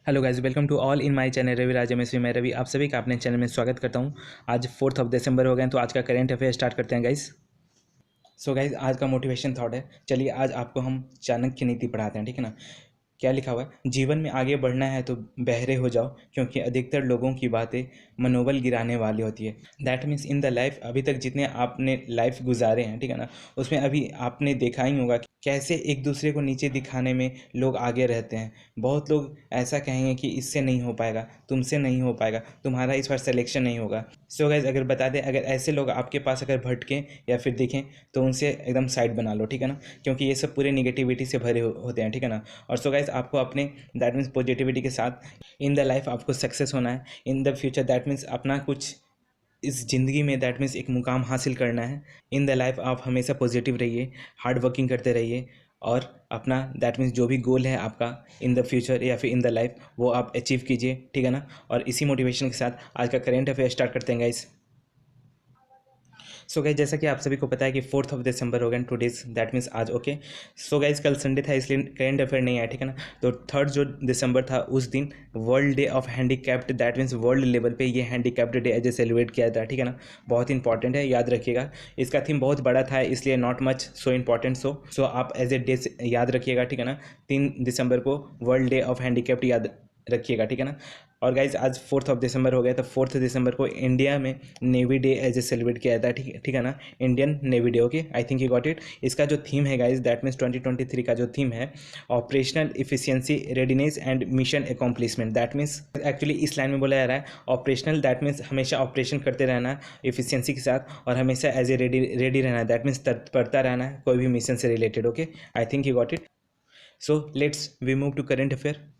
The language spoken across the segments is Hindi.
Hello guys, welcome to all in my channel Ravi Raja में मैं रवि आप सभी का अपने चैनल में स्वागत करता हूं। आज 4 दिसंबर हो गए, तो आज का करेंट अफेयर स्टार्ट करते हैं गाइस। सो गाइस, आज का मोटिवेशन थॉट है। चलिए आज आपको हम चाणक्य नीति पढ़ाते हैं, ठीक है ना। क्या लिखा हुआ है? जीवन में आगे बढ़ना है तो बहरे हो जाओ, क्योंकि अधिकतर लोगों की बातें मनोबल गिराने वाली होती है। That means in the life, अभी तक जितने आपने लाइफ गुजारे हैं, ठीक है ना, उसमें अभी आपने देखा ही होगा कि कैसे एक दूसरे को नीचे दिखाने में लोग आगे रहते हैं। बहुत लोग ऐसा कहेंगे कि इससे नहीं हो पाएगा, तुमसे नहीं हो पाएगा, तुम्हारा इस बार सिलेक्शन नहीं होगा। सो गाइज, अगर बता दें, अगर ऐसे लोग आपके पास अगर भटकें या फिर दिखें तो उनसे एकदम साइड बना लो, ठीक है ना, क्योंकि ये सब पूरे निगेटिविटी से भरे होते हैं, ठीक है ना। और सो गाइज, आपको अपने दैट मीन्स पॉजिटिविटी के साथ इन द लाइफ आपको सक्सेस होना है in the future. That means अपना कुछ इस ज़िंदगी में दैट मीन्स एक मुकाम हासिल करना है इन द लाइफ। आप हमेशा पॉजिटिव रहिए, हार्ड वर्किंग करते रहिए और अपना दैट मीन्स जो भी गोल है आपका इन द फ्यूचर या फिर इन द लाइफ, वो आप अचीव कीजिए, ठीक है ना। और इसी मोटिवेशन के साथ आज का करेंट अफेयर स्टार्ट करते हैं गाइस। सो गाइज, जैसा कि आप सभी को पता है कि 4 दिसंबर हो गया, टुडेज दैट मीन्स आज। ओके, सो गाइज, कल संडे था इसलिए करेंट अफेयर नहीं आया, ठीक है ना। तो 3 जो दिसंबर था उस दिन world day of handicapped, that means world level पे ये handicapped day as a celebrate किया जाता है, ठीक है ना। बहुत इंपॉर्टेंट है, याद रखिएगा। इसका थीम बहुत बड़ा था, इसलिए नॉट मच सो इंपॉर्टेंट। सो आप एज ए डे याद रखिएगा, ठीक है ना। 3 दिसंबर को वर्ल्ड डे ऑफ हैंडीकैप्ड याद रखिएगा, ठीक है ना। और गाइज, आज 4 दिसंबर हो गया, तो 4 दिसंबर को इंडिया में navy day as a celebrate किया जाता है, ठीक है ना। Indian navy day. Okay, I think you got it. इसका जो थीम है गाइज, दैट मीन्स 2023 का जो थीम है, operational efficiency, readiness and mission accomplishment. That means actually इस लाइन में बोला जा रहा है ऑपरेशनल, दैट मीन्स हमेशा ऑपरेशन करते रहना इफिशियंसी के साथ, और हमेशा एज ए रेडी रहना है, दैट मीन्स तत्परता रहना है कोई भी मिशन से related. Okay, I think you got it. So let's we move to current affair.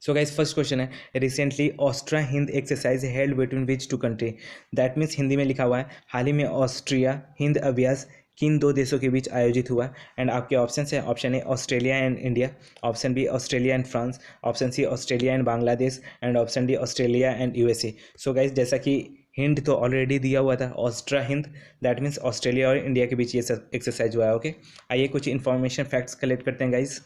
So guys, first question है, recently Austra Hind exercise held between which two country. That means Hindi में लिखा हुआ है, हाल ही में ऑस्ट्रिया हिंद अभ्यास किन 2 देशों के बीच आयोजित हुआ। एंड आपके ऑप्शन है, option A Australia and India, option B Australia and France, option C Australia and Bangladesh, and option D Australia and USA. So guys, जैसा कि हिंद तो ऑलरेडी दिया हुआ था, Austra Hind, that means Australia और इंडिया के बीच ये एक्सरसाइज हुआ है। ओके, आइए कुछ इन्फॉर्मेशन फैक्ट्स कलेक्ट करते हैं गाइज।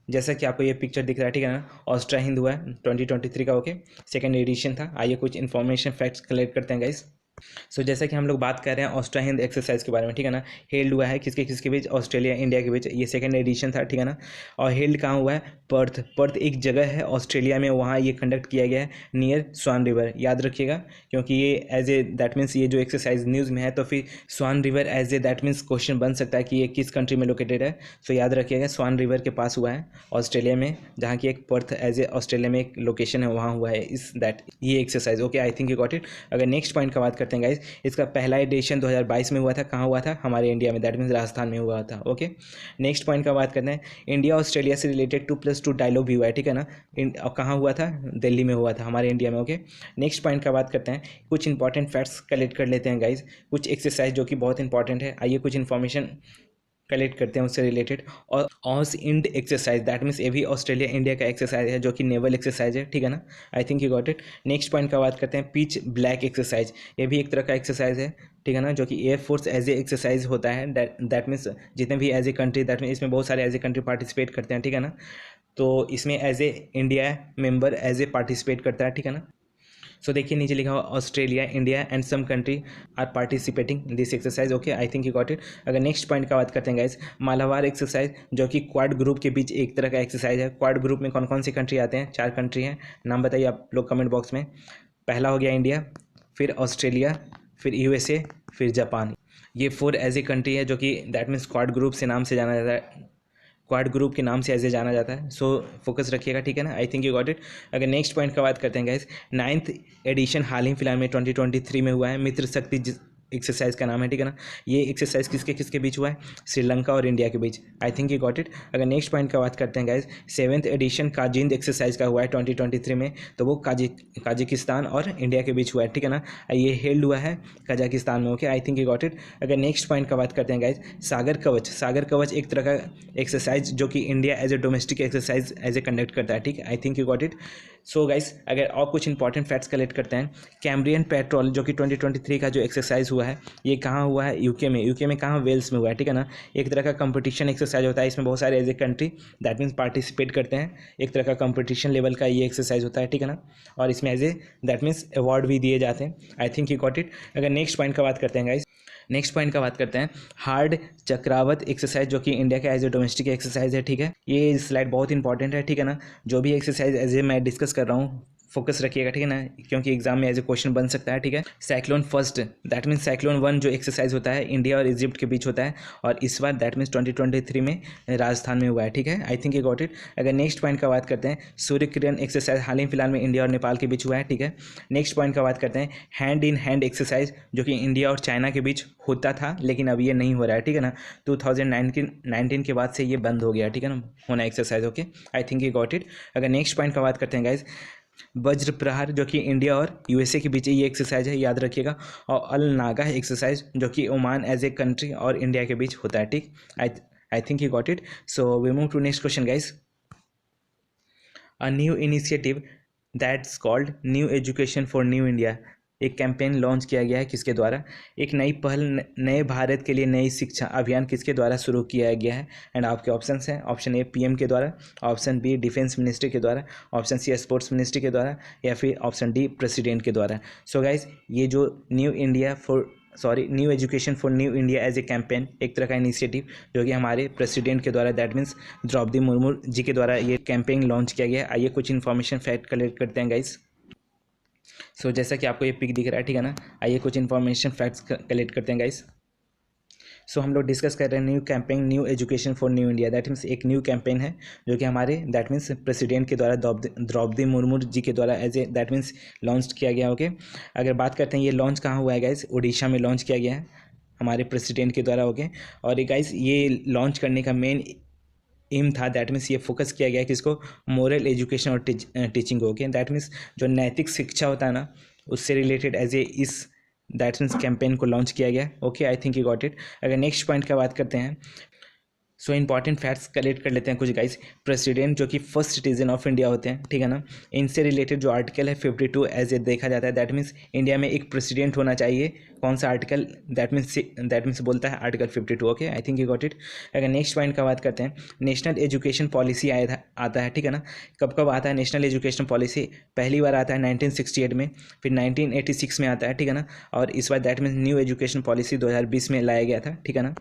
जैसा कि आपको ये पिक्चर दिख रहा है, ठीक है ना, ऑस्ट्रा हिंद हुआ है 2023 का। ओके, सेकेंड एडिशन था। आइए कुछ इन्फॉर्मेशन फैक्ट्स कलेक्ट करते हैं गाइस। सो जैसा कि हम लोग बात कर रहे हैं ऑस्ट्रा हिंद एक्सरसाइज के बारे में, ठीक है ना, हेल्ड हुआ है किसके किसके बीच, ऑस्ट्रेलिया इंडिया के बीच। ये सेकंड एडिशन था, ठीक है ना। और हेल्ड कहाँ हुआ है? पर्थ। पर्थ एक जगह है ऑस्ट्रेलिया में, वहाँ ये कंडक्ट किया गया है नियर स्वान रिवर, याद रखिएगा, क्योंकि ये एज ए दैट मीन्स ये जो एक्सरसाइज न्यूज़ में है, तो फिर Swan River as a that means question बन सकता है कि ये किस कंट्री में लोकेटेड है। सो याद रखिएगा, स्वान रिवर के पास हुआ है ऑस्ट्रेलिया में, जहाँ की एक पर्थ एज ए ऑस्ट्रेलिया में एक लोकेशन है, वहाँ हुआ है इस दैट ये exercise. Okay, I think you got it. अगर नेक्स्ट पॉइंट का बात करते हैं गाइज, इसका पहला एडिशन 2022 में हुआ था। कहाँ हुआ था? हमारे इंडिया में, दैट मीन्स राजस्थान में हुआ था। ओके, नेक्स्ट पॉइंट का बात करते हैं, इंडिया ऑस्ट्रेलिया से रिलेटेड 2+2 डायलॉग भी हुआ है, ठीक है ना। कहाँ हुआ था? दिल्ली में हुआ था, हमारे इंडिया में। ओके, नेक्स्ट पॉइंट का बात करते हैं, कुछ इंपॉर्टेंट फैक्ट्स कलेक्ट कर लेते हैं गाइज, कुछ एक्सरसाइज जो कि बहुत इंपॉर्टेंट है। आइए कुछ इन्फॉर्मेशन कलेक्ट करते हैं उससे रिलेटेड। और ऑस इंड एक्सरसाइज, दैट मीन्स ये भी ऑस्ट्रेलिया इंडिया का एक्सरसाइज है, जो कि नेवल एक्सरसाइज है, ठीक है ना। आई think you got it. Next point का बात करते हैं, पिच ब्लैक एक्सरसाइज, ये भी एक तरह का एक्सरसाइज है, ठीक है ना, जो कि एयरफोर्स एज ए एक्सरसाइज होता है। दैट मीन्स जितने भी as a country, that means इसमें बहुत सारे एज ए कंट्री पार्टिसिपेट करते हैं, ठीक है ना। तो इसमें as a India member as a participate करता है, ठीक है ना। सो देखिए नीचे लिखा हुआ Australia, India and some country are participating this exercise. Okay, I think you got it. अगर नेक्स्ट पॉइंट का बात करते हैं गाइस, मालाबार एक्सरसाइज, जो कि क्वाड ग्रुप के बीच एक तरह का एक्सरसाइज है। क्वाड ग्रुप में कौन कौन सी कंट्री आते हैं? 4 कंट्री हैं, नाम बताइए आप लोग कमेंट बॉक्स में। पहला हो गया इंडिया, फिर ऑस्ट्रेलिया, फिर यूएसए, फिर जापान। ये 4 एज ए कंट्री है, जो कि दैट मीन्स क्वाड ग्रुप से नाम से जाना जाता है, क्वाड ग्रुप के नाम से ऐसे जाना जाता है। सो फोकस रखिएगा, ठीक है ना। आई थिंक यू गॉट इट। अगर नेक्स्ट पॉइंट का बात करते हैं गाइस, 9th एडिशन हाल ही फिलहाल में 2023 में हुआ है, मित्र शक्ति एक्सरसाइज का नाम है, ठीक है ना। ये एक्सरसाइज किसके किसके बीच हुआ है? श्रीलंका और इंडिया के बीच। I think you got it. अगर नेक्स्ट पॉइंट का बात करते हैं guys, 7th addition Kazind exercise का हुआ है 2023 में, तो वो काजिकिस्तान और इंडिया के बीच हुआ है, ठीक है ना। ये हेल्ड हुआ है कजाकिस्तान में। Okay, I think you got it. अगर नेक्स्ट पॉइंट का बात करते हैं गाइज, सागर कवच। सागर कवच एक तरह का एक्सरसाइज जो कि India as a domestic exercise as a conduct करता है, ठीक है। I think you got it. So guys, अगर और कुछ इंपॉर्टेंट फैक्ट्स कलेक्ट करते हैं, कैम्ब्रियन पेट्रोल जो कि 2023 का जो एक्सरसाइज हुआ हुआ है ये कहाँ हुआ है, यूके में कहाँ, वेल्स में हुआ है, ठीक है ना। एक तरह का कंपटीशन एक्सरसाइज होता है, इसमें बहुत सारे as a country that means participate करते हैं, एक तरह का कंपटीशन लेवल का ये एक्सरसाइज होता है, ठीक है ना। और इसमें as a that means award भी दिए जाते हैं। I think you got it. अगर नेक्स्ट पॉइंट का बात करते हैं गाइस, नेक्स्ट पॉइंट का बात करते हैं हार्ड चक्रावत एक्सरसाइज, जो कि इंडिया का एज ए डोमेस्टिक एक्सरसाइज है, ठीक है। ये स्लाइड बहुत इंपॉर्टेंट है, ठीक है ना। जो भी एक्सरसाइज एज ए मैं डिस्कस कर रहा हूँ फोकस रखिएगा, ठीक है ना, क्योंकि एग्जाम में एज ए क्वेश्चन बन सकता है, ठीक है। Cyclone first that means cyclone 1 जो एक्सरसाइज होता है इंडिया और इजिप्ट के बीच होता है, और इस बार दैट मीन्स 2023 में राजस्थान में हुआ है, ठीक है। I think you got it. अगर नेक्स्ट पॉइंट का बात करते हैं सूर्य किरण एक्सरसाइज हाल ही फिलहाल में इंडिया और नेपाल के बीच हुआ है, ठीक है। नेक्स्ट पॉइंट का बात करते हैं हैंड इन हैंड एक्सरसाइज, जो कि इंडिया और चाइना के बीच होता था लेकिन अब ये नहीं हो रहा है, ठीक है ना। 2019 के बाद से ये बंद हो गया, ठीक है ना, होना exercise. Okay, I think you got it. अगर नेक्स्ट पॉइंट का बात करते हैं गाइज वज्र प्रहार, जो कि इंडिया और यूएसए के बीच ये एक्सरसाइज है, याद रखिएगा। और अल नागा एक्सरसाइज, जो कि ओमान एज ए कंट्री और इंडिया के बीच होता है, ठीक। I think you got it. So we move to next question guys. A new initiative that's called new education for new India, एक कैंपेन लॉन्च किया गया है किसके द्वारा, एक नई पहल नए भारत के लिए नई शिक्षा अभियान किसके द्वारा शुरू किया गया है। एंड आपके ऑप्शंस हैं, ऑप्शन ए पीएम के द्वारा, ऑप्शन बी डिफेंस मिनिस्ट्री के द्वारा, ऑप्शन सी स्पोर्ट्स मिनिस्ट्री के द्वारा, या फिर ऑप्शन डी प्रेसिडेंट के द्वारा। सो गाइज ये जो new education for new India as a campaign, एक तरह का इनिशिएटिव जो कि हमारे प्रेसिडेंट के द्वारा दैट मीन्स द्रौपदी मुर्मू जी के द्वारा ये कैंपेन लॉन्च किया गया है। आइए कुछ इन्फॉर्मेशन फैक्ट कलेक्ट करते हैं गाइज। सो जैसा कि आपको ये पिक दिख रहा है, ठीक है ना, आइए कुछ इन्फॉर्मेशन फैक्ट्स कलेक्ट करते हैं गाइस। सो हम लोग डिस्कस कर रहे हैं new campaign new education for new India, that means एक न्यू कैंपेन है जो कि हमारे दैट मीन्स प्रेसिडेंट के द्वारा द्रौपदी मुर्मू जी के द्वारा as a that means launch किया गया। ओके, अगर बात करते हैं ये लॉन्च कहाँ हुआ है गाइस, उड़ीसा में लॉन्च किया गया है हमारे प्रेसिडेंट के द्वारा। ओके, और गाइस ये लॉन्च करने का मेन एम था दैट मीन्स ये फोकस किया गया है किसको, मोरल एजुकेशन और टीचिंग। ओके, दैट मीन्स जो नैतिक शिक्षा होता है ना उससे रिलेटेड एज ए इस दैट मीन्स कैंपेन को लॉन्च किया गया। Okay, I think you got it. अगर नेक्स्ट पॉइंट का बात करते हैं, सो इंपॉर्टेंट फैक्ट्स कलेक्ट कर लेते हैं कुछ गाइस। प्रेसिडेंट जो कि फर्स्ट सिटीजन ऑफ इंडिया होते हैं, ठीक है ना, इनसे रिलेटेड जो आर्टिकल है 52 एज ए देखा जाता है, दैट मीन्स इंडिया में एक प्रेसिडेंट होना चाहिए। कौन सा आर्टिकल, दैट मीन्स बोलता है article 52। Okay, I think you got it. अगर नेक्स्ट पॉइंट का बात करते हैं, नेशनल एजुकेशन पॉलिसी आता है, ठीक है ना। कब कब आता है नेशनल एजुकेशन पॉलिसी, पहली बार आता है 1968 में, फिर 1986 में आता है, ठीक है ना, और इस बार that means new education policy 2020 में लाया गया था, ठीक है ना।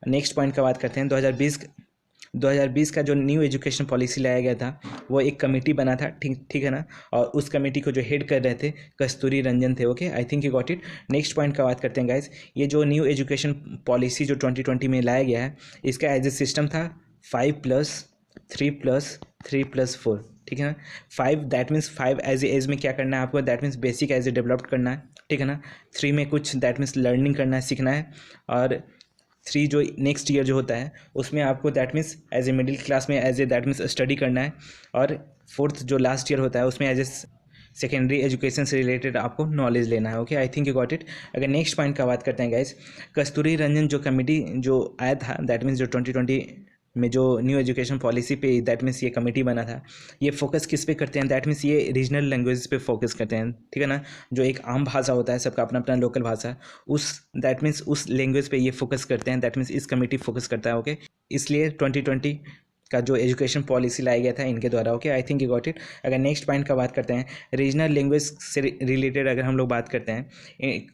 नेक्स्ट पॉइंट का बात करते हैं 2020 का जो न्यू एजुकेशन पॉलिसी लाया गया था वो एक कमेटी बना था, ठीक है ना, और उस कमेटी को जो हेड कर रहे थे कस्तूरी रंजन थे। Okay, I think you got it. Next point का बात करते हैं गाइस, ये जो न्यू एजुकेशन पॉलिसी जो 2020 में लाया गया है इसका एज ए सिस्टम था 5+3+3+4, ठीक है ना। 5 दैट मीन्स 5 एज एज में क्या करना है आपको, that means basic as a develop करना है, ठीक है ना। 3 में कुछ दैट मीन्स लर्निंग करना है, सीखना है, और 3 जो नेक्स्ट ईयर जो होता है उसमें आपको that means as a middle class में as a that means study करना है, और 4th जो लास्ट ईयर होता है उसमें एज ए सेकेंडरी एजुकेशन से रिलेटेड आपको नॉलेज लेना है। Okay, I think you got it. अगर नेक्स्ट पॉइंट का बात करते हैं गाइस, कस्तूरी रंजन जो कमेटी जो आया था दैट मीन्स जो 2020 में जो न्यू एजुकेशन पॉलिसी पे दैट मीन्स ये कमेटी बना था, ये फोकस किस पे करते हैं, दैट मीन्स ये रीजनल लैंग्वेज पे फोकस करते हैं, ठीक है ना। जो एक आम भाषा होता है, सबका अपना अपना लोकल भाषा, उस दैट मीन्स उस लैंग्वेज पे ये फोकस करते हैं, दैट मीन्स इस कमेटी फोकस करता है। ओके, इसलिए 2020 का जो एजुकेशन पॉलिसी लाया गया था इनके द्वारा। Okay, I think you got it. अगर नेक्स्ट पॉइंट का बात करते हैं, रीजनल लैंग्वेज से रिलेटेड अगर हम लोग बात करते हैं,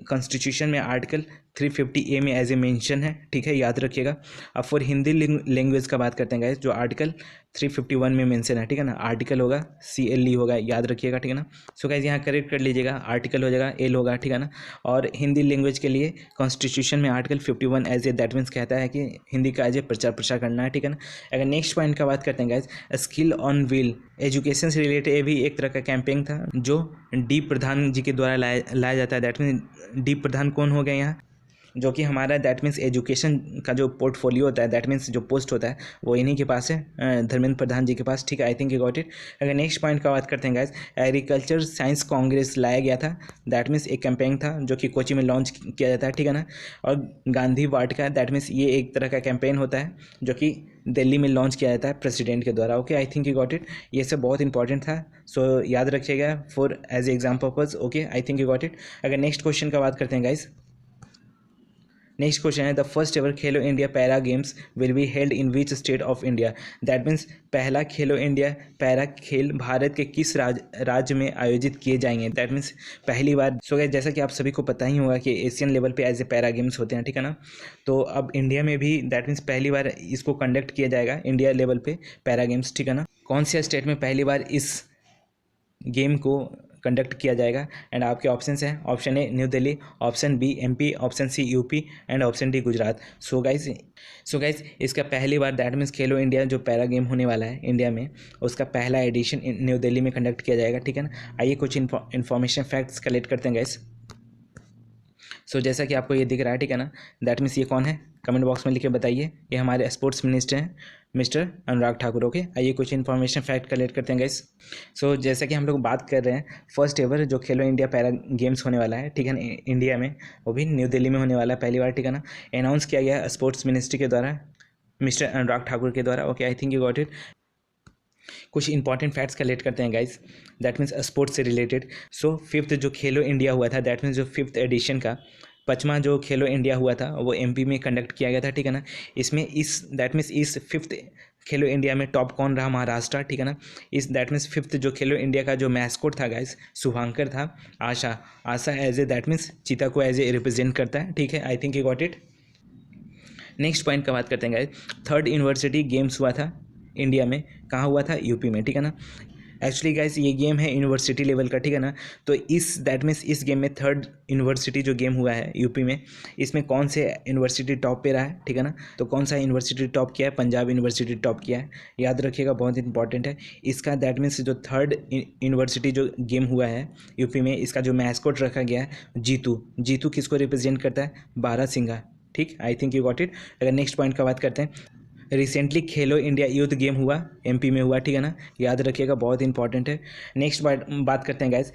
कॉन्स्टिट्यूशन में आर्टिकल 350A में एज ए मेंशन है, ठीक है, याद रखिएगा। अब फॉर हिंदी लैंग्वेज का बात करते हैं गाइस, जो आर्टिकल 351 में मेंशन है, ठीक है ना, आर्टिकल होगा CLE होगा, याद रखिएगा, ठीक है ना। सो गाइस यहाँ करेक्ट कर लीजिएगा, आर्टिकल हो जाएगा L होगा, ठीक है ना। और हिंदी लैंग्वेज के लिए कॉन्स्टिट्यूशन में article 51 as a that means कहता है कि हिंदी का एज ए प्रचार प्रसार करना है, ठीक है ना। अगर नेक्स्ट पॉइंट का बात करते हैं guys, skill on wheel education से रिलेटेड ये भी एक तरह का कैंपेन था जो डी प्रधान जी के द्वारा लाया जाता है। दैट मीन्स डी प्रधान कौन हो गए यहाँ, जो कि हमारा दैट मीन्स एजुकेशन का जो पोर्टफोलियो होता है, दैट मीन्स जो पोस्ट होता है वो इन्हीं के पास है, धर्मेंद्र प्रधान जी के पास, ठीक है। I think you got it. अगर नेक्स्ट पॉइंट का बात करते हैं गाइस, एग्रीकल्चर साइंस कांग्रेस लाया गया था, दैट मीन्स एक कैंपेन था जो कि कोची में लॉन्च किया जाता है, ठीक है ना। और गांधी वाटिका दैट मीन्स ये एक तरह का कैंपेन होता है जो कि दिल्ली में लॉन्च किया जाता है प्रेसिडेंट के द्वारा। Okay, I think you got it. ये सब बहुत इंपॉर्टेंट था, सो याद रखिएगा for as exam purpose. Okay, I think you got it. अगर नेक्स्ट क्वेश्चन का बात करते हैं गाइस, नेक्स्ट क्वेश्चन है the first ever Khelo India para games will be held in which state of India. That means पहला खेलो इंडिया पैरा खेल भारत के किस राज्य में आयोजित किए जाएंगे। दैट मीन्स पहली बार। सो गाइस जैसा कि आप सभी को पता ही होगा कि एशियन लेवल पे ऐसे पैरा गेम्स होते हैं, ठीक है ना। तो अब इंडिया में भी दैट मीन्स पहली बार इसको कंडक्ट किया जाएगा इंडिया लेवल पे पैरा गेम्स, ठीक है ना। कौन से स्टेट में पहली बार इस गेम को कंडक्ट किया जाएगा। एंड आपके ऑप्शंस हैं, option A new Delhi, option B MP, option C UP and option D Gujarat. So guys इसका पहली बार दैट मीन्स खेलो इंडिया जो पैरा गेम होने वाला है इंडिया में, उसका पहला एडिशन न्यू दिल्ली में कंडक्ट किया जाएगा, ठीक है ना। आइए कुछ इन्फॉर्मेशन फैक्ट्स कलेक्ट करते हैं गाइस। सो जैसा कि आपको ये दिख रहा है, ठीक है ना, दैट मीन्स ये कौन है, कमेंट बॉक्स में लिख के बताइए। ये हमारे स्पोर्ट्स मिनिस्टर हैं मिस्टर अनुराग ठाकुर। ओके, आइए कुछ इन्फॉर्मेशन फैक्ट कलेक्ट करते हैं गाइस। सो जैसा कि हम लोग बात कर रहे हैं, फर्स्ट एवर जो खेलो इंडिया पैरा गेम्स होने वाला है, ठीक है ना, इंडिया में, वो भी न्यू दिल्ली में होने वाला है पहली बार, ठीक है ना। अनाउंस किया गया स्पोर्ट्स मिनिस्ट्री के द्वारा, मिस्टर अनुराग ठाकुर के द्वारा। Okay, I think you got it. कुछ इंपॉर्टेंट फैक्ट्स कलेक्ट करते हैं गाइस, दैट मीन्स स्पोर्ट्स से रिलेटेड। सो फिफ्थ जो खेलो इंडिया हुआ था, दैट मीन्स जो फिफ्थ एडिशन का पचमा जो खेलो इंडिया हुआ था वो एमपी में कंडक्ट किया गया था, ठीक है ना। इसमें दैट मीन्स इस फिफ्थ खेलो इंडिया में टॉप कौन रहा, महाराष्ट्र, ठीक है ना। इस दैट मीन्स फिफ्थ जो खेलो इंडिया का जो मैस्कोट था गाइस, शुभांकर था। आशा एज ए दैट मीन्स चीता को एज ए रिप्रेजेंट करता है, ठीक है। I think you got it. Next point का बात करते हैं गाइस, थर्ड यूनिवर्सिटी गेम्स हुआ था इंडिया में, कहाँ हुआ था, यूपी में, ठीक है ना। एक्चुअली गाइस ये गेम है यूनिवर्सिटी लेवल का, ठीक है ना। तो इस दैट मीन्स इस गेम में थर्ड यूनिवर्सिटी जो गेम हुआ है यूपी में, इसमें कौन से यूनिवर्सिटी टॉप पे रहा है, ठीक है ना। तो कौन सा यूनिवर्सिटी टॉप किया है, पंजाब यूनिवर्सिटी टॉप किया है, याद रखिएगा, बहुत इंपॉर्टेंट है इसका। दैट मीन्स जो थर्ड यूनिवर्सिटी जो गेम हुआ है यूपी में, इसका जो मैस्कोट रखा गया है जीतू किसको रिप्रेजेंट करता है, बारहसिंगा, ठीक। I think you got it. अगर नेक्स्ट पॉइंट का बात करते हैं, रिसेंटली खेलो इंडिया यूथ गेम हुआ एमपी में हुआ, ठीक है ना, याद रखिएगा, बहुत इंपॉर्टेंट है। नेक्स्ट बात करते हैं गाइस।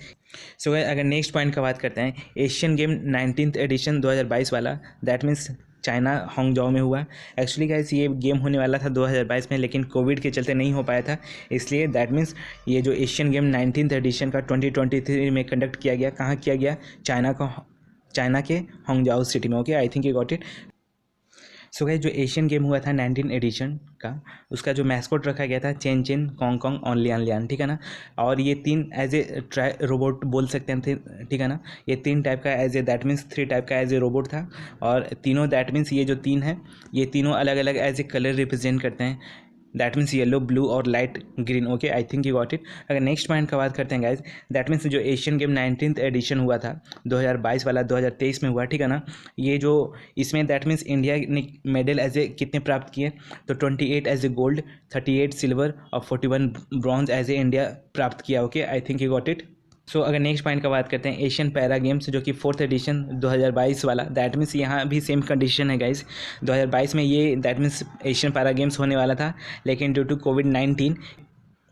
सो गाइस अगर नेक्स्ट पॉइंट का बात करते हैं, एशियन गेम 19th एडिशन 2022 वाला, दैट मीन्स चाइना हांगझाओ में हुआ। एक्चुअली गाइस ये गेम होने वाला था 2022 में, लेकिन कोविड के चलते नहीं हो पाया था, इसलिए दैट मीन्स ये जो एशियन गेम 19th एडिशन का 2023 में कंडक्ट किया गया, कहाँ किया गया, चाइना के हांगझाओ सिटी में। Okay, I think you got it. So guys जो एशियन गेम हुआ था 19 एडिशन का, उसका जो मैस्कोट रखा गया था chain Kong Kong on Lian, ठीक है ना। और ये तीन एज ए रोबोट बोल सकते हैं, ठीक है ना। ये तीन टाइप का as a that means 3 type का एज ए रोबोट था, और तीनों दैट मीन्स ये जो तीन है, ये तीनों अलग अलग एज ए कलर रिप्रेजेंट करते हैं, दैट मीन्स येलो, ब्लू और light green. Okay, I think you got it. अगर नेक्स्ट पॉइंट का बात करते हैं गाइज, दैट मीन्स जो एशियन गेम 19th एडिशन हुआ था 2022 वाला 2023 में हुआ, ठीक है ना। ये जो इसमें दैट मीन्स इंडिया ने मेडल एज ए कितने प्राप्त किए, तो 28 एज ए गोल्ड, 38 सिल्वर और 41 ब्रॉन्ज एज ए इंडिया प्राप्त किया। Okay, I think you got it. So अगर नेक्स्ट पॉइंट का बात करते हैं, एशियन पैरा गेम्स जो कि 4th एडिशन 2022 वाला, दैट मीन्स यहाँ भी सेम कंडीशन है गाइस। 2022 में ये that means Asian para games होने वाला था, लेकिन ड्यू टू कोविड-19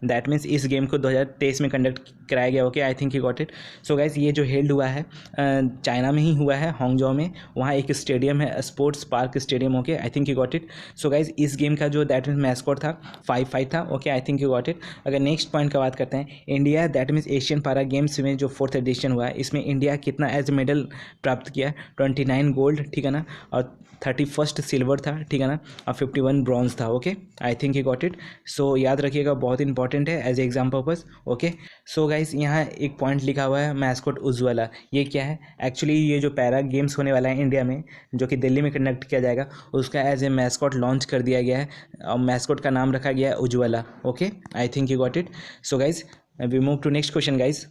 दैट मीन्स इस गेम को 2023 में कंडक्ट कराया गया। Okay, I think you got it. So guys ये जो हेल्ड हुआ है चाइना में ही हुआ है, हांगझाओ में, वहाँ एक स्टेडियम है, sports park stadium. Okay, I think you got it. So guys इस गेम का जो दैट मीन्स मैस्कॉट था 5-5 था। Okay, I think you got it. अगर नेक्स्ट पॉइंट का बात करते हैं, India that means Asian para games में जो 4th एडिशन हुआ है, इसमें इंडिया कितना एज मेडल प्राप्त किया, 29 गोल्ड, ठीक है ना, और 31 सिल्वर था, ठीक है ना, और 51 ब्रॉन्ज था। Okay, I think you got it. So याद रखिएगा, बहुत इंपॉर्टेंट है as exam purpose. Okay, so guys यहाँ एक पॉइंट लिखा हुआ है मैस्कॉट उज्ज्वला, ये क्या है, एक्चुअली ये जो पैरा गेम्स होने वाला है इंडिया में, जो कि दिल्ली में कंडक्ट किया जाएगा, उसका एज ए मैस्कॉट लॉन्च कर दिया गया है, और मैस्कॉट का नाम रखा गया है Ujjwala. Okay, I think you got it. So guys we move to next question guys.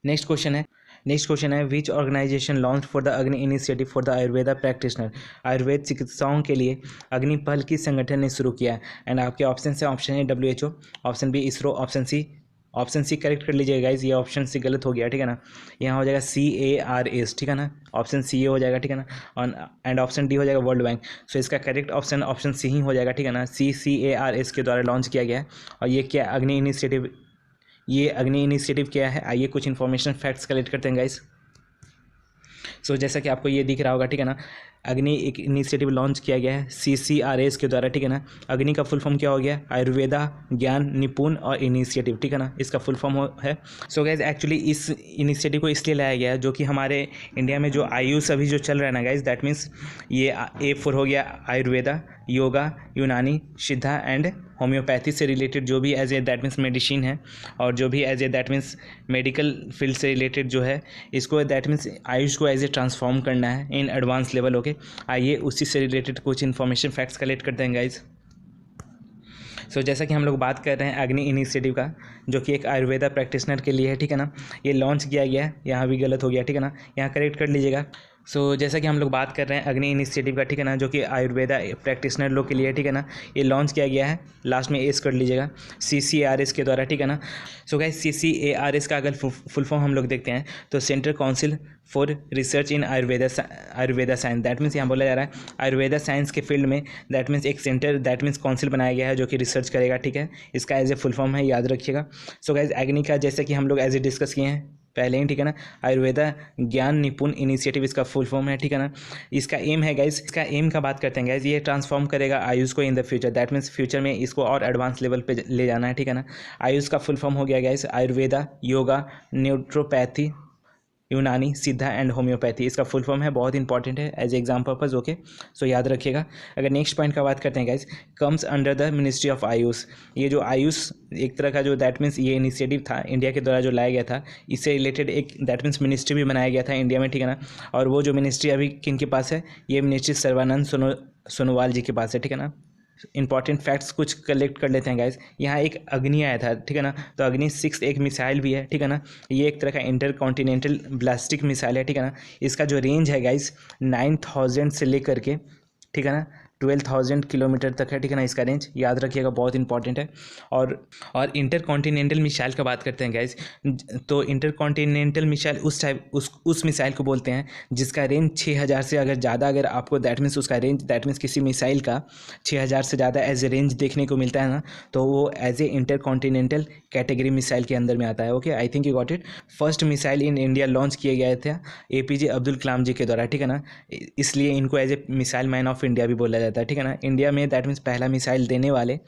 Next question है which organization launch for the Agni initiative for the Ayurveda practitioner. Ayurveda चिकित्साओं के लिए अग्नि पहल किस संगठन ने शुरू किया। एंड आपके ऑप्शन है, option A WHO, option B ISRO, option C correct कर लीजिएगा गाइस, ये ऑप्शन सी गलत हो गया, ठीक है ना। यहाँ हो जाएगा CARS, ठीक है ना, ऑप्शन सी हो जाएगा, ठीक है ना, और एंड ऑप्शन डी हो जाएगा वर्ल्ड बैंक। सो इसका करेक्ट ऑप्शन सी ही हो जाएगा, ठीक है ना। CARS के द्वारा लॉन्च किया गया है, और ये क्या अग्नि इनिशिएटिव क्या है, आइए कुछ इन्फॉर्मेशन फैक्ट्स कलेक्ट करते हैं गाइस। सो जैसा कि आपको ये दिख रहा होगा, ठीक है ना, अग्नि एक इनिशिएटिव लॉन्च किया गया है CCRS के द्वारा, ठीक है ना। अग्नि का फुल फॉर्म क्या हो गया? आयुर्वेदा ज्ञान निपुण और इनिशिएटिव, ठीक है ना, इसका फुल फॉर्म है। सो गाइज एक्चुअली इस इनिशिएटिव को इसलिए लाया गया है जो कि हमारे इंडिया में जो आयुष अभी जो चल रहा है ना गाइज, दैट मीन्स ये A4 हो गया आयुर्वेदा, योगा, यूनानी, सिद्धा एंड होम्योपैथी से रिलेटेड जो भी as a that means medicine है, और जो भी as a that means medical field से रिलेटेड जो है, इसको दैट मीन्स आयुष को एज ए ट्रांसफॉर्म करना है इन एडवांस लेवल। ओके, आइए उसी से रिलेटेड कुछ इन्फॉर्मेशन फैक्ट्स कलेक्ट करते हैं गाइज। सो जैसा कि हम लोग बात कर रहे हैं अग्नि इनिशिएटिव का, जो कि एक आयुर्वेदा प्रैक्टिशनर के लिए है, ठीक है ना। ये लॉन्च किया गया है, यहाँ भी गलत हो गया, ठीक है ना, यहाँ करेक्ट कर लीजिएगा। सो जैसा कि हम लोग बात कर रहे हैं अग्नि इनिशिएटिव का, ठीक है ना, जो कि आयुर्वेदा प्रैक्टिशनर लोग के लिए है, ठीक है ना। ये लॉन्च किया गया है, लास्ट में एस कर लीजिएगा, CCRS के द्वारा, ठीक है ना। सो गाइस CCARS का अगर फुल फॉर्म हम लोग देखते हैं तो central council for research in Ayurveda science, that means यहाँ बोला जा रहा है आयुर्वेदा साइंस के फील्ड में दैट मीन्स एक सेंटर दैट मीन्स काउंसिल बनाया गया है जो कि रिसर्च करेगा, ठीक है। इसका एज ए फुल फॉर्म है, याद रखिएगा। सो गाइस अग्नि का जैसे कि हम लोग एज ए डिस्कस किए हैं पहले ही, ठीक है ना, आयुर्वेदा ज्ञान निपुण इनिशिएटिव इसका फुल फॉर्म है, ठीक है ना। इसका एम है गाइज, इसका एम का बात करते हैं गाइज, ये ट्रांसफॉर्म करेगा आयुष को in the future, that means future में इसको और एडवांस लेवल पे ले जाना है, ठीक है ना। आयुष का फुल फॉर्म हो गया गाइज आयुर्वेदा, योगा, न्यूट्रोपैथी, यूनानी, सिद्धा एंड होम्योपैथी, इसका फुल फॉर्म है, बहुत इंपॉर्टेंट है एज एग्जाम पर्पज। ओके, सो याद रखिएगा। अगर नेक्स्ट पॉइंट का बात करते हैं guys, comes under the ministry of Ayush. ये जो आयुष एक तरह का जो दैट मीन्स ये इनिशिएटिव था इंडिया के द्वारा जो लाया गया था, इससे रिलेटेड एक दैट मीन्स मिनिस्ट्री भी बनाया गया था इंडिया में, ठीक है ना। और वो जो मिनिस्ट्री अभी किन के पास है, ये मिनिस्ट्री सर्बानंद सोनोवाल जी के पास है, ठीक है ना। इंपॉर्टेंट फैक्ट्स कुछ कलेक्ट कर लेते हैं गाइज। यहाँ एक अग्नि आया था, ठीक है ना, तो अग्नि 6 एक मिसाइल भी है, ठीक है ना। ये एक तरह का इंटर कॉन्टिनेंटल ब्लास्टिक मिसाइल है, ठीक है ना। इसका जो रेंज है गाइज 9000 से लेकर के, ठीक है ना, 12,000 किलोमीटर तक है, ठीक है ना, इसका रेंज याद रखिएगा, बहुत इंपॉर्टेंट है। और इंटर कॉन्टिनेंटल मिसाइल का बात करते हैं गाइज, तो इंटर कॉन्टिनेंटल मिसाइल उस मिसाइल को बोलते हैं जिसका रेंज 6000 से अगर ज़्यादा, अगर आपको दैट मीन्स उसका रेंज दैट मीन्स किसी मिसाइल का 6000 से ज़्यादा एज ए रेंज देखने को मिलता है ना, तो वो as a inter continental category missile के अंदर में आता है। Okay, I think you got it. First missile in India launch किए गए थे APJ अब्दुल कलाम जी के द्वारा, ठीक है ना, इसलिए इनको as a missile man of India भी बोला जाता है, ठीक है ना। इंडिया में दैट मीन्स पहला मिसाइल देने वाले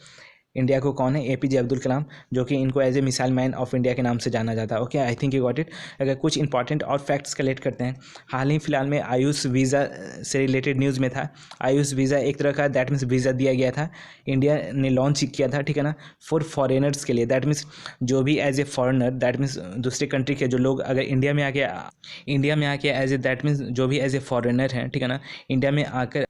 इंडिया को कौन है? APJ अब्दुल कलाम, जो कि इनको as a missile man of India के नाम से जाना जाता है। Okay, I think you got it. अगर कुछ इंपॉर्टेंट और फैक्ट्स कलेक्ट करते हैं, हाल ही फिलहाल में आयुष वीज़ा से रिलेटेड न्यूज़ में था। आयुष वीज़ा एक तरह का दैट मीन्स वीज़ा दिया गया था, इंडिया ने लॉन्च किया था, ठीक है ना, फॉर फॉरेनर्स के लिए, दैट मीन्स जो भी as a foreigner that means दूसरे कंट्री के जो लोग अगर इंडिया में आके एज ए दैट मीन्स जो भी एज ए फॉरेनर हैं, ठीक है ना, इंडिया में आकर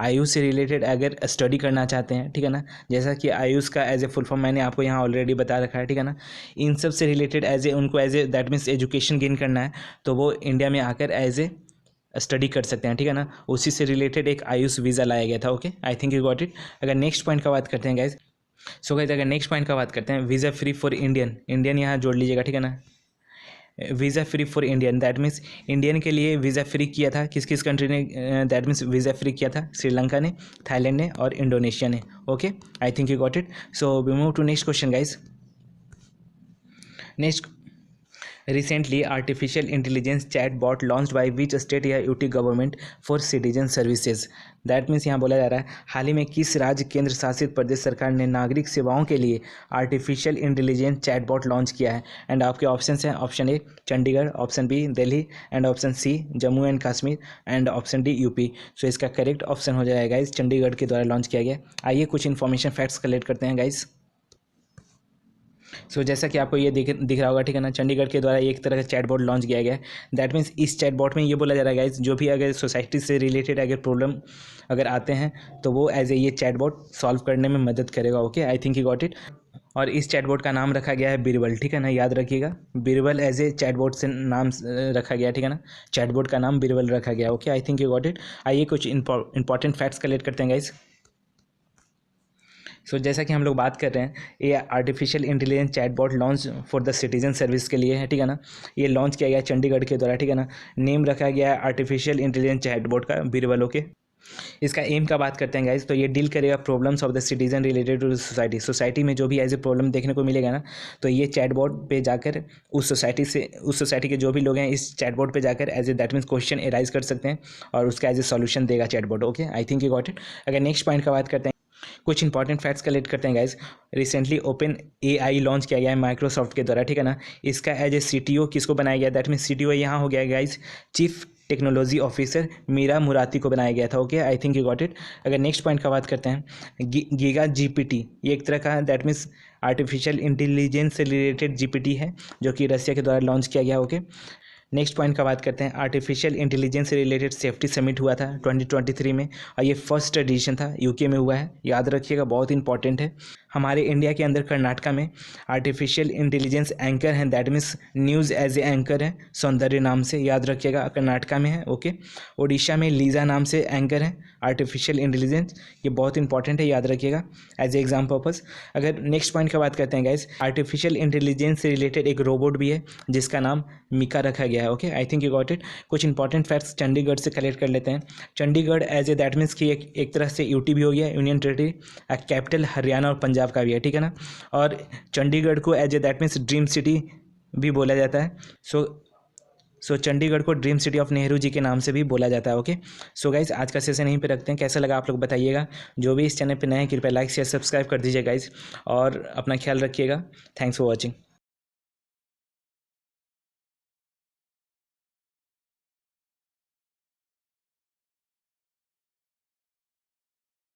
आयुष से रिलेटेड अगर स्टडी करना चाहते हैं, ठीक है ना, जैसा कि आयुष का एज ए फुल फॉर्म मैंने आपको यहाँ ऑलरेडी बता रखा है, ठीक है ना, इन सब से रिलेटेड एज ए उनको as a that means education gain करना है, तो वो इंडिया में आकर एज ए स्टडी कर सकते हैं, ठीक है ना। उसी से रिलेटेड एक आयुष वीज़ा लाया गया था। Okay, I think you got it. अगर नेक्स्ट पॉइंट का बात करते हैं गाइज, सो गाइज अगर नेक्स्ट पॉइंट का बात करते हैं, वीज़ा फ्री फॉर इंडियन यहाँ जोड़ लीजिएगा, ठीक है ना। Visa free for Indian, that means Indian के लिए वीज़ा फ्री किया था किस किस कंट्री ने दैट मीन्स वीज़ा फ्री किया था? श्रीलंका ने, थाईलैंड ने और इंडोनेशिया ने। Okay, I think you got it. So we move to next question guys. Next, recently artificial intelligence chatbot launched by which state या UT government for citizen services, that means यहाँ बोला जा रहा है हाल ही में किस राज्य केंद्र शासित प्रदेश सरकार ने नागरिक सेवाओं के लिए आर्टिफिशियल इंटेलिजेंस चैटबॉट लॉन्च किया है? एंड आपके ऑप्शन हैं, option A Chandigarh, option B Delhi and option C Jammu and Kashmir and option D UP. सो इसका करेक्ट ऑप्शन हो जाएगा गाइज चंडीगढ़ के द्वारा लॉन्च किया गया। आइए कुछ इन्फॉर्मेशन फैक्ट्स कलेक्ट करते हैं गाइज। सो जैसा कि आपको ये दिख रहा होगा, ठीक है ना, चंडीगढ़ के द्वारा एक तरह का चैटबॉट लॉन्च किया गया है। दैट मीन्स इस चैटबॉट में ये बोला जा रहा है गाइज, जो भी अगर सोसाइटी से रिलेटेड अगर प्रॉब्लम अगर आते हैं तो वो एज ए ये चैटबॉट सॉल्व करने में मदद करेगा। Okay, I think you got it. और इस चैटबॉट का नाम रखा गया है बिरबल, ठीक है ना, याद रखिएगा, बिरबल एज ए चैटबॉट से नाम रखा गया, ठीक है ना, चैटबॉट का नाम बिरबल रखा गया। Okay, I think you got it. आइए कुछ इंपॉर्टेंट फैक्ट्स कलेक्ट करते हैं गाइज। सो जैसा कि हम लोग बात कर रहे हैं, ये artificial intelligence chatbot launch for the citizen service के लिए है, ठीक है ना। ये लॉन्च किया गया चंडीगढ़ के द्वारा, ठीक है ना। नेम रखा गया है आर्टिफिशियल इंटेलिजेंस चैटबॉट का बिरबल। ओके, इसका एम का बात करते हैं गाइज, तो ये डील करेगा problems of the citizen related to society. Society में जो भी एज ए प्रॉब्लम देखने को मिलेगा ना, तो ये चैटबॉट पे जाकर उस सोसाइटी के जो भी लोग हैं इस चैटबॉट पे जाकर as a that means question arise कर सकते हैं और उसका एज ए सॉल्यूशन देगा chatbot. Okay, I think you got it. अगर नेक्स्ट पॉइंट का बात करते हैं, कुछ इंपॉर्टेंट फैक्ट्स कलेक्ट करते हैं guys. Recently open AI launch किया गया है माइक्रोसॉफ्ट के द्वारा, ठीक है ना। इसका एज ए CTO किसको बनाया गया, दैट मीन्स CTO यहाँ हो गया guys chief technology officer Mira Murati को बनाया गया था। Okay, I think you got it. अगर नेक्स्ट पॉइंट का बात करते हैं, गीगा GPT, ये एक तरह का दैट मीन्स आर्टिफिशियल इंटेलिजेंस से रिलेटेड GPT है जो कि रसिया के द्वारा लॉन्च किया गया। ओके, नेक्स्ट पॉइंट का बात करते हैं, आर्टिफिशियल इंटेलिजेंस से रिलेटेड सेफ्टी समिट हुआ था 2023 में और ये फर्स्ट एडिशन था, UK में हुआ है, याद रखिएगा, बहुत इंपॉर्टेंट है। हमारे इंडिया के अंदर कर्नाटका में आर्टिफिशियल इंटेलिजेंस एंकर हैं, that means news as a anchor है सौंदर्य नाम से, याद रखिएगा, कर्नाटका में है। ओके, ओडिशा में लीजा नाम से एंकर है आर्टिफिशियल इंटेलिजेंस, ये बहुत इंपॉर्टेंट है, याद रखिएगा एज ए एग्जाम पर्पज़। अगर नेक्स्ट पॉइंट का बात करते हैं गाइज, आर्टिफिशियल इंटेलिजेंस से रिलेटेड एक रोबोट भी है जिसका नाम मिका रखा गया है। Okay, I think you got it. कुछ इंपॉर्टेंट फैक्ट्स चंडीगढ़ से कलेक्ट कर लेते हैं। Chandigarh as a that means की एक तरह से UT भी हो गया, यूनियन टेरिटरी, कैपिटल हरियाणा और पंजाब का भी है, ठीक है ना। और चंडीगढ़ को as a that means dream city भी बोला जाता है। सो चंडीगढ़ को dream city of Nehru ji के नाम से भी बोला जाता है। ओके, सो गाइज आज का सेशन यहीं पे रखते हैं। कैसा लगा आप लोग बताइएगा। जो भी इस चैनल पे नए हैं कृपया लाइक शेयर सब्सक्राइब कर दीजिए गाइज, और अपना ख्याल रखिएगा। Thanks for watching.